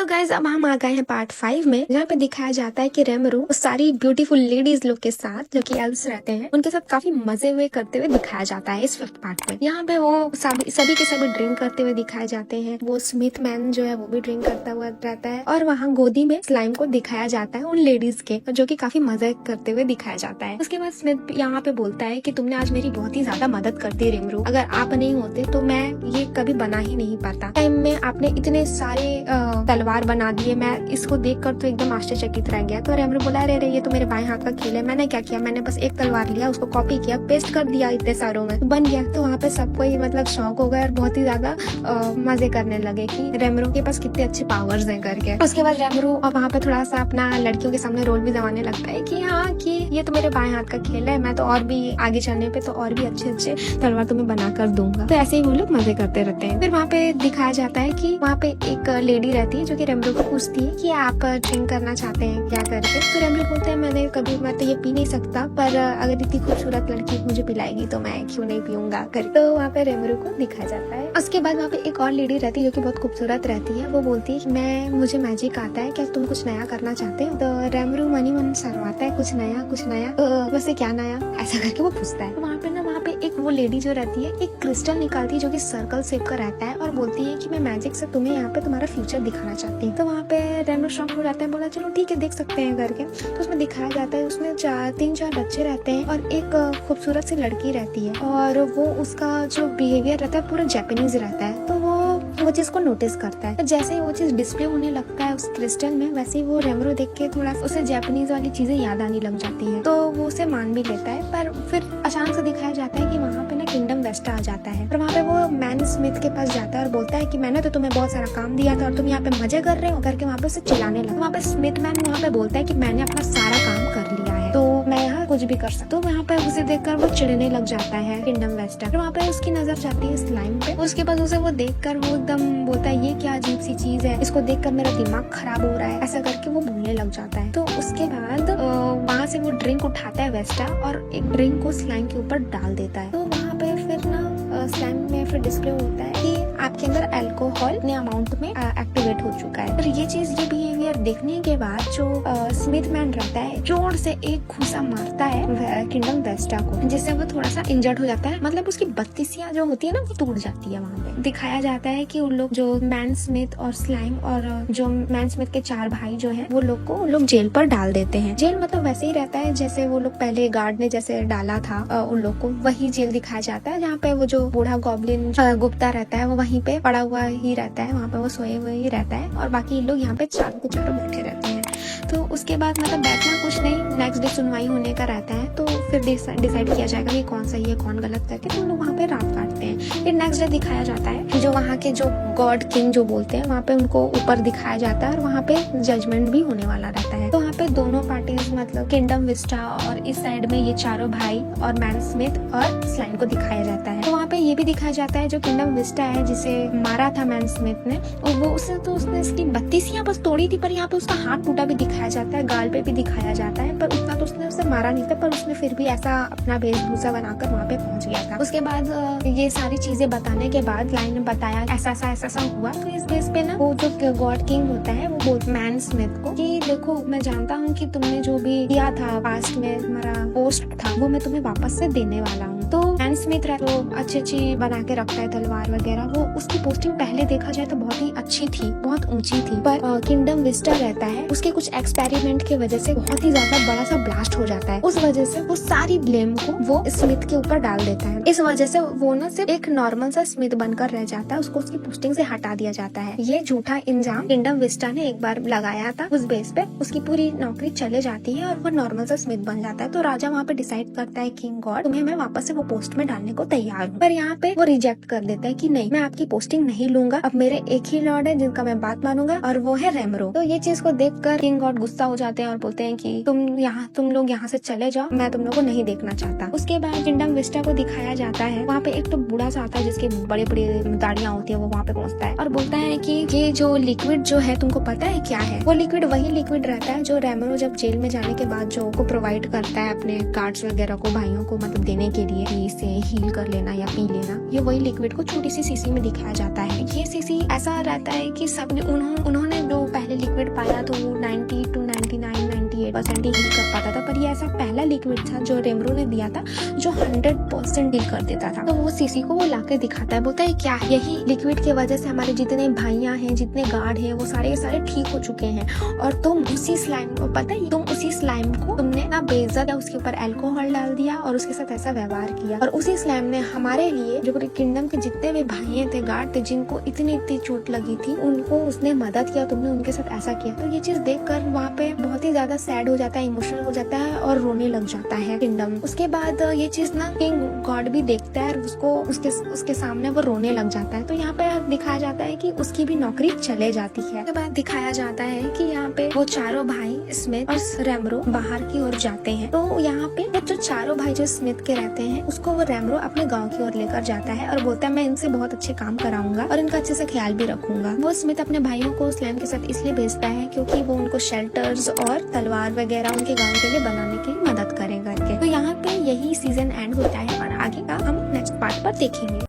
Guys अब हम आ गए हैं पार्ट 5 में, जहाँ पे दिखाया जाता है कि रेमरू सारी ब्यूटीफुल लेडीज लोग के साथ, जो कि एल्व्स रहते हैं, उनके साथ काफी मजे हुए करते हुए दिखाया जाता है इस 5th पार्ट में। यहाँ पे वो सभी के सभी ड्रिंक करते हुए दिखाए जाते हैं। वो स्मिथ मैन जो है वो भी ड्रिंक करता हुआ रहता है और वहाँ गोदी में स्लाइम को दिखाया जाता है उन लेडीज के, जो कि काफी मजे करते हुए दिखाया जाता है। उसके बाद स्मिथ यहाँ पे बोलता है कि तुमने आज मेरी बहुत ही ज्यादा मदद कर दी रेमरू, अगर आप नहीं होते तो मैं ये कभी बना ही नहीं पाता। टाइम में आपने इतने सारे तलवार बना दिए, मैं इसको देखकर तो एकदम आश्चर्यचकित रह गया। तो रेमरू बोला, अरे ये तो मेरे बाएं हाथ का खेल है, मैंने क्या किया, मैंने बस एक तलवार लिया, उसको कॉपी किया, पेस्ट कर दिया इतने सारों में, तो बन गया। तो वहाँ पे सबको ही मतलब शौक हो गया और बहुत ही ज्यादा मजे करने लगे कि रेमरू के पास कितने अच्छे पावर्स हैं करके। उसके बाद रेमरू वहाँ पे थोड़ा सा अपना लड़कियों के सामने रोल भी जमाने लगता है कि हाँ कि ये तो मेरे बाएं हाथ का खेल है, मैं तो और भी आगे चलने पे तो और भी अच्छे अच्छे तलवार तुम्हें बना कर दूंगा। तो ऐसे ही वो लोग मजे करते रहते हैं। फिर वहाँ पे दिखाया जाता है कि वहाँ पे एक लेडी रहती है जो कि रेमरू को पूछती है कि आप ड्रिंक करना चाहते हैं क्या करके। तो रेमरू बोलते हैं मैं तो ये पी नहीं सकता, पर अगर इतनी खूबसूरत लड़की मुझे पिलाएगी तो मैं क्यों नहीं पीऊंगा कर। तो वहाँ पे रेमरू को दिखाया जाता है। उसके बाद वहाँ पे एक और लेडी रहती है जो कि बहुत खूबसूरत रहती है। वो बोलती है कि मुझे मैजिक आता है, क्या तुम कुछ नया करना चाहते हो? तो रेमरू मन शर्माता है, कुछ नया वैसे क्या नया, ऐसा करके वो पूछता है। तो वहाँ पे एक वो लेडी जो रहती है एक क्रिस्टल निकालती है जो कि सर्कल शेप का रहता है और बोलती है कि मैं मैजिक से तुम्हें यहाँ पे तुम्हारा फ्यूचर दिखाना चाहती हूँ। तो वहाँ पे रेमरू शॉक हो जाता है, बोला चलो ठीक है देख सकते हैं करके। तो उसमें दिखाया जाता है उसमें 3-4 बच्चे रहते हैं और एक खूबसूरत सी लड़की रहती है और वो उसका जो बिहेवियर रहता है पूरा जापानीज रहता है। तो वो चीज को नोटिस करता है। तो जैसे ही वो चीज डिस्प्ले होने लगता है उस क्रिस्टल में, वैसे ही वो रेमरू देख के थोड़ा उसे जापानीज वाली चीजें याद आने लग जाती है। तो वो उसे मान भी लेता है। पर फिर अचानक से दिखाया जाता है कि वहाँ पे ना किंगडम वेस्टा आ जाता है और वहाँ पे वो मैन स्मिथ के पास जाता है और बोलता है कि मैंने तो तुम्हें बहुत सारा काम दिया था और तुम यहाँ पे मजे कर रहे हो करके वहाँ पे उसे चिल्लाने लगा। वहाँ पे स्मिथ मैन वहाँ पे बोलता है कि मैंने अपना सारा काम कर लिया है, तो मैं यहाँ कुछ भी कर सकता हूँ। तो वहाँ पे उसे देखकर वो चिढ़ने लग जाता है किंगडम वेस्टा। वहाँ पे उसकी नजर जाती है स्लाइम पे। उसके बाद उसे वो देखकर वो एकदम बोलता है ये क्या अजीब सी चीज है, इसको देखकर मेरा दिमाग खराब हो रहा है, ऐसा करके वो बोलने लग जाता है। तो उसके बाद वहाँ से वो ड्रिंक उठाता है वेस्टा और एक ड्रिंक को स्लाइम के ऊपर डाल देता है। तो वहाँ पे फिर ना स्लाइम में फिर डिस्प्ले होता है कि आपके अंदर अल्कोहल इतने अमाउंट में एक्टिवेट हो चुका है। और ये बिहेवियर देखने के बाद जो स्मिथ मैन रहता है जोर से एक घूसा मारता है किंगडम वेस्टा को, जिससे वो थोड़ा सा इंजर्ड हो जाता है। मतलब उसकी बत्तीसियां जो होती है ना वो टूट जाती है। वहाँ पे दिखाया जाता है कि उन लोग जो मैन स्मिथ और स्लाइम और जो मैन स्मिथ के 4 भाई जो है वो लोग जेल पर डाल देते हैं। जेल मतलब वैसे ही रहता है जैसे वो लोग पहले गार्ड ने जैसे डाला था उन लोग को, वही जेल दिखाया जाता है जहाँ पे वो जो बूढ़ा गॉब्लिन गुप्ता रहता है वो वहीं पे पड़ा हुआ ही रहता है, वहाँ पे वो सोए हुए ही रहता है और बाकी लोग यहाँ पे चारों के चारों बैठे रहते हैं। तो उसके बाद मतलब बैठना कुछ नहीं, नेक्स्ट डे सुनवाई होने का रहता है। तो फिर डिसाइड किया जाएगा कि कौन सही है कौन गलत करके। तो लोग वहाँ पे रात काटते हैं। फिर नेक्स्ट डे दिखाया जाता है जो वहाँ के जो गॉड किंग जो बोलते हैं वहाँ पे उनको ऊपर दिखाया जाता है और वहाँ पे जजमेंट भी होने वाला रहता है। तो वहाँ पे दोनों पार्टीज मतलब किंगडम वेस्टा और इस साइड में ये चारों भाई और मैन स्मिथ और स्लाइम को दिखाया जाता है। तो वहाँ पे ये भी दिखाया जाता है जो किंगडम वेस्टा है जिसे मारा था मैन स्मिथ ने, और वो उसने इसकी बत्तीसियां बस तोड़ी थी, पर यहाँ पे उसका हाथ टूटा भी दिखाया जाता है, गाल पे भी दिखाया जाता है, पर उतना तो उसने उसे मारा नहीं था, पर उसने फिर भी ऐसा अपना वेशभूषा बनाकर वहाँ पे पहुंच गया था। उसके बाद ये सारी चीजें बताने के बाद लाइन में बताया ऐसा हुआ। तो इस बेस पे ना वो जो गॉड किंग होता है वो बोलता मैन स्मिथ को कि देखो मैं जानता हूँ कि तुमने जो भी किया था पास्ट में तुम्हारा पोस्ट था वो मैं तुम्हें वापस से देने वाला हूँ। तो मैन स्मिथ जो अच्छी बना के रखता है तलवार वगैरह, वो उसकी पोस्टिंग पहले देखा जाए तो बहुत ही अच्छी थी, बहुत ऊंची थी, पर किंगडम वेस्टा रहता है उसके कुछ एक्सपेरिमेंट की वजह से बहुत ही ज्यादा बड़ा सा ब्लास्ट हो जाता है। उस वजह से वो सारी ब्लेम को वो स्मिथ के ऊपर डाल देता है। इस वजह से वो ना सिर्फ एक नॉर्मल सा स्मिथ बनकर रह जाता है, उसको उसकी पोस्टिंग से हटा दिया जाता है। ये झूठा इल्जाम किंगडम वेस्टा ने एक बार लगाया था, उस बेस पे उसकी पूरी नौकरी चले जाती है और वो नॉर्मल सा स्मिथ बन जाता है। तो राजा वहाँ पे डिसाइड करता है किंग गॉड तुम्हें मैं वापस से वो पोस्ट में डालने को तैयार हूँ, पर यहाँ पे वो रिजेक्ट कर देता है कि नहीं मैं आपकी पोस्टिंग नहीं लूंगा, अब मेरे एक ही लॉर्ड है जिनका मैं बात मानूंगा और वो है रेमरू। तो ये चीज को देखकर किंग गॉड गुस्सा हो जाते हैं और बोलते हैं कि तुम लोग यहाँ से चले जाओ, मैं तुम लोग को नहीं देखना चाहता। उसके बाद किंगडम वेस्टा को दिखाया जाता है, वहाँ पे एक तो बूढ़ा सा आता है जिसकी बड़े दाढ़ियां होती है, वो वहाँ पे पहुँचता है और बोलता है कि ये जो लिक्विड जो है तुमको पता है क्या है? वो लिक्विड वही लिक्विड रहता है जो रेमरू जब जेल में जाने के बाद जो को प्रोवाइड करता है अपने गार्ड्स वगैरह को, भाइयों को मतलब देने के लिए कि इसे हील कर लेना या पी लेना। ये वही लिक्विड को छोटी सी शीशी में दिखाया जाता है। ये शीशी ऐसा रहता है कि सबने उन्होंने जो दिखाया तो वो 90 to 99, 98% ही हील कर पाता था, पर ये ऐसा पहला लिक्विड था जो रेमरो ने दिया था जो 100% हील कर देता था। तो वो सीसी को वो लाके दिखाता है, बोलता है क्या है, यही लिक्विड की वजह से हमारे जितने भाइयां हैं, जितने गार्ड हैं, वो सारे के सारे ठीक हो चुके हैं, और तुम उसी स्लाइम को, पता है, तुम उसी स्लाइम को तुमने ना बेइज्जत या उसके ऊपर अल्कोहल डाल दिया और उसके साथ ऐसा व्यवहार किया, और उसी स्लाइम ने हमारे लिए जो पूरे किंगडम के जितने भी भाई थे, गार्ड थे, जिनको इतनी चोट लगी थी, उनको उसने मदद किया, तुमने उनके साथ ऐसा किया। तो ये चीज देखकर वहाँ पे बहुत ही ज्यादा सैड हो जाता है, इमोशनल हो जाता है और रोने लग जाता है किंगडम। उसके बाद ये चीज ना किंग गॉड भी देखता है और उसको उसके सामने वो रोने लग जाता है। तो यहाँ पे दिखाया जाता है कि उसकी भी नौकरी चले जाती है। उसके बाद दिखाया जाता है कि यहाँ पे वो चारों भाई स्मिथ और रेमरो बाहर की ओर जाते हैं। तो यहाँ पे वो जो चारों भाई जो स्मिथ के रहते हैं, उसको वो रेमरो अपने गाँव की ओर लेकर जाता है और बोलता है मैं इनसे बहुत अच्छे काम कराऊंगा और इनका अच्छे से ख्याल भी रखूंगा। वो स्मिथ अपने भाइयों को स्लैम के साथ इसलिए भेजता है क्योंकि वो उनको शेल्टर्स और तलवार वगैरह उनके गांव के लिए बनाने की मदद करेगा। तो यहाँ पे यही सीजन एंड होता है और आगे का हम नेक्स्ट पार्ट पर देखेंगे।